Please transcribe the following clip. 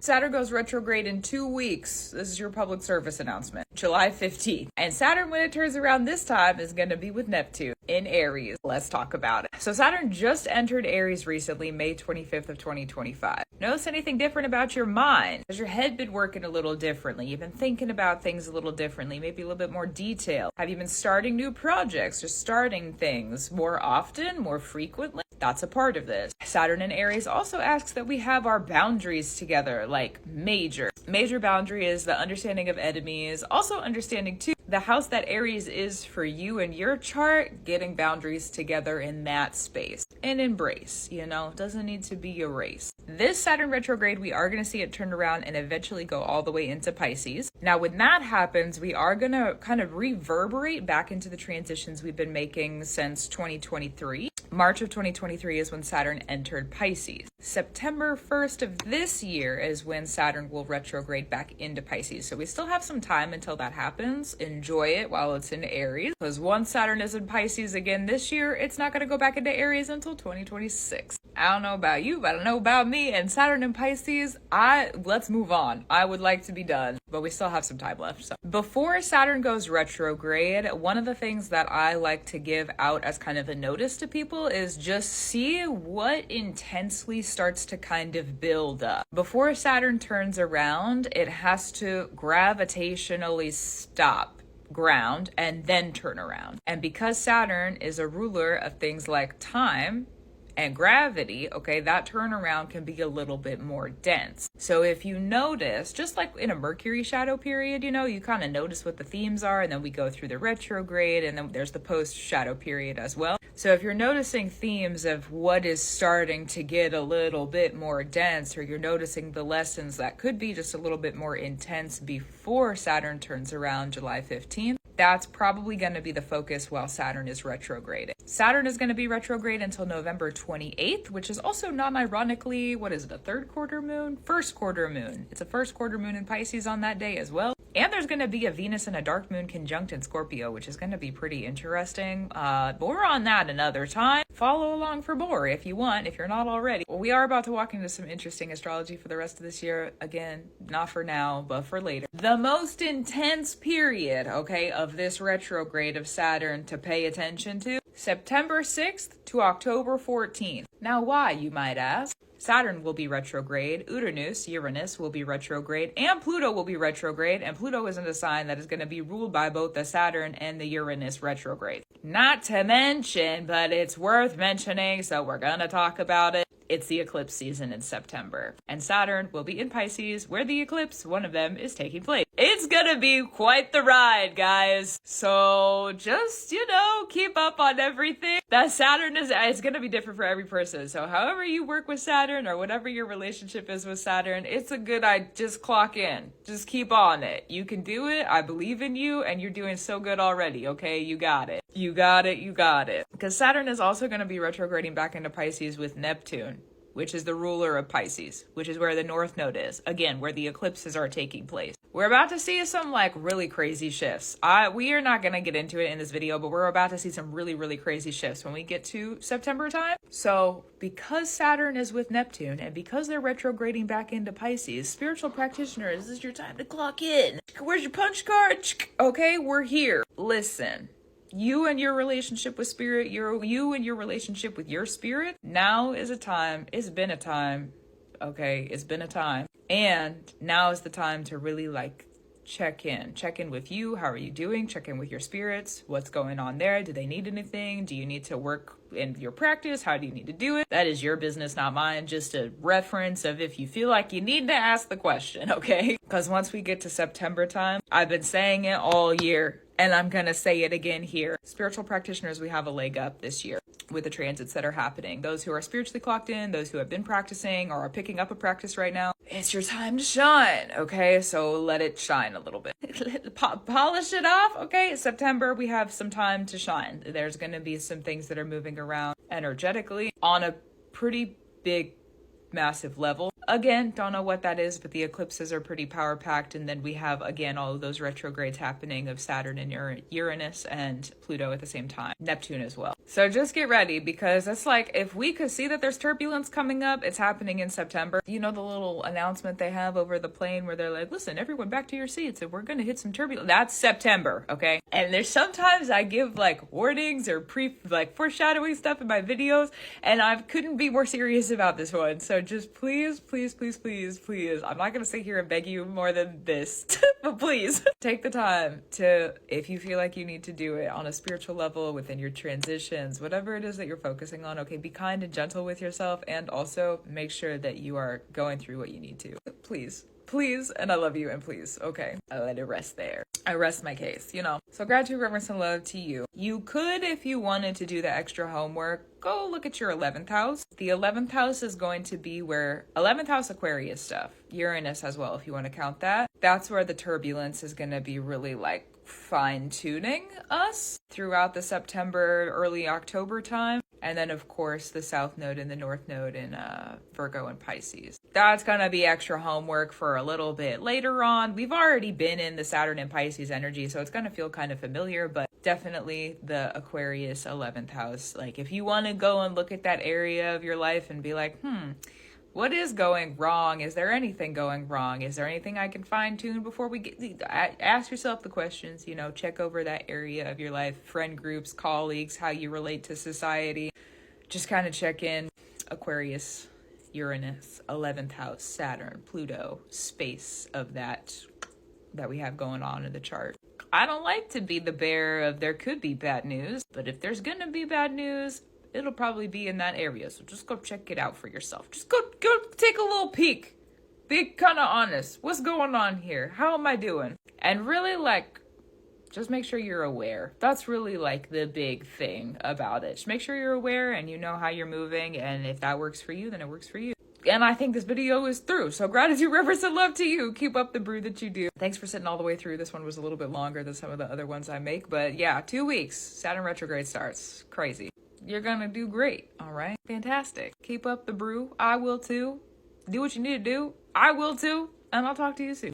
Saturn goes retrograde in 2 weeks. This is your public service announcement. July 15th. And Saturn, when it turns around this time, is going to be with Neptune in Aries. Let's talk about it. So Saturn just entered Aries recently, May 25th of 2025. Notice anything different about your mind? Has your head been working a little differently? You've been thinking about things a little differently, maybe a little bit more detail. Have you been starting new projects or starting things more often, more frequently? That's a part of this. Saturn in Aries also asks that we have our boundaries together, like major. Major boundary is the understanding of enemies, also understanding too the house that Aries is for you and your chart, getting boundaries together in that space. And embrace, doesn't need to be a race. This Saturn retrograde, we are going to see it turn around and eventually go all the way into Pisces. Now, when that happens, we are going to kind of reverberate back into the transitions we've been making since 2023. March of 2023 is when Saturn entered Pisces. September 1st of this year is when Saturn will retrograde back into Pisces. So we still have some time until that happens. Enjoy it while it's in Aries. Because once Saturn is in Pisces again this year, it's not going to go back into Aries until 2026. I don't know about you, but I know about me and Saturn in Pisces. Let's move on. I would like to be done, but we still have some time left. So before Saturn goes retrograde, one of the things that I like to give out as kind of a notice to people is just see what intensely starts to kind of build up. Before Saturn turns around, it has to gravitationally stop, ground, and then turn around. And because Saturn is a ruler of things like time and gravity, okay, that turnaround can be a little bit more dense. So if you notice, just like in a Mercury shadow period, you kind of notice what the themes are, and then we go through the retrograde, and then there's the post shadow period as well. So if you're noticing themes of what is starting to get a little bit more dense, or you're noticing the lessons that could be just a little bit more intense before Saturn turns around July 15th, that's probably going to be the focus while Saturn is retrograding. Saturn is going to be retrograde until November 28th, which is also non-ironically, a third quarter moon? First quarter moon. It's a first quarter moon in Pisces on that day as well. And there's going to be a Venus and a dark moon conjunct in Scorpio, which is going to be pretty interesting. More on that another time. Follow along for more if you want, if you're not already. Well, we are about to walk into some interesting astrology for the rest of this year. Again, not for now, but for later. The most intense period, of this retrograde of Saturn to pay attention to, September 6th to October 14th. Now, why, you might ask? Saturn will be retrograde, Uranus will be retrograde, and Pluto will be retrograde, and Pluto is in a sign that is going to be ruled by both the Saturn and the Uranus retrograde. Not to mention, but it's worth mentioning, so we're going to talk about it. It's the eclipse season in September, and Saturn will be in Pisces, where the eclipse, one of them, is taking place. It's gonna be quite the ride, guys. So just, keep up on everything. That Saturn it's gonna be different for every person. So however you work with Saturn or whatever your relationship is with Saturn, it's a good idea. Just clock in. Just keep on it. You can do it. I believe in you, and you're doing so good already, okay? You got it. You got it. You got it. Because Saturn is also gonna be retrograding back into Pisces with Neptune, which is the ruler of Pisces, which is where the North Node is. Again, where the eclipses are taking place. We're about to see some really crazy shifts. We are not going to get into it in this video, but we're about to see some really, really crazy shifts when we get to September time. So because Saturn is with Neptune and because they're retrograding back into Pisces, spiritual practitioners, this is your time to clock in. Where's your punch card? Okay, we're here. Listen. You and your relationship with spirit, you and your relationship with your spirit, now is a time, it's been a time, and now is the time to really check in with you. How are you doing? Check in with your spirits. What's going on there? Do they need anything? Do you need to work in your practice? How do you need to do it? That is your business, not mine. Just a reference of if you feel like you need to ask the question, okay? Because once we get to September time, I've been saying it all year, and I'm going to say it again here. Spiritual practitioners, we have a leg up this year with the transits that are happening. Those who are spiritually clocked in, those who have been practicing or are picking up a practice right now, it's your time to shine, okay? So let it shine a little bit. Polish it off, okay? September, we have some time to shine. There's going to be some things that are moving around energetically on a pretty big massive level. Again, don't know what that is, but the eclipses are pretty power packed. And then we have, again, all of those retrogrades happening of Saturn and Uranus and Pluto at the same time, Neptune as well. So just get ready, because it's like, if we could see that there's turbulence coming up, it's happening in September. You know, the little announcement they have over the plane where they're like, listen, everyone back to your seats and we're going to hit some turbulence. That's September. Okay. And there's sometimes I give like warnings or foreshadowing stuff in my videos, and I couldn't be more serious about this one. So just please, please, please, please, please, I'm not going to sit here and beg you more than this, but please take the time to, if you feel like you need to do it on a spiritual level within your transitions, whatever it is that you're focusing on, okay, be kind and gentle with yourself, and also make sure that you are going through what you need to. Please, and I love you, and please, okay, I let it rest there. I rest my case, you know. So gratitude, reverence, and love to you. You could, if you wanted to do the extra homework, go look at your 11th house. The 11th house is going to be where 11th house Aquarius stuff, Uranus as well, if you want to count that. That's where the turbulence is going to be really like fine-tuning us throughout the September, early October time. And then, of course, the South Node and the North Node in Virgo and Pisces. That's going to be extra homework for a little bit later on. We've already been in the Saturn and Pisces energy, so it's going to feel kind of familiar, but definitely the Aquarius 11th house. Like, if you want to go and look at that area of your life and be like, what is going wrong? Is there anything going wrong? Is there anything I can fine tune before we get, ask yourself the questions, you know, check over that area of your life, friend groups, colleagues, how you relate to society. Just kind of check in. Aquarius, Uranus, 11th house, Saturn, Pluto, space of that we have going on in the chart. I don't like to be the bearer of there could be bad news, but if there's going to be bad news, it'll probably be in that area. So just go check it out for yourself. Just go take a little peek. Be kind of honest. What's going on here? How am I doing? And really, like, just make sure you're aware. That's really like the big thing about it. Just make sure you're aware and you know how you're moving. And if that works for you, then it works for you. And I think this video is through. So gratitude, reverence, and love to you. Keep up the brew that you do. Thanks for sitting all the way through. This one was a little bit longer than some of the other ones I make. But yeah, 2 weeks. Saturn retrograde starts. Crazy. You're gonna do great, all right? Fantastic. Keep up the brew. I will too. Do what you need to do. I will too. And I'll talk to you soon.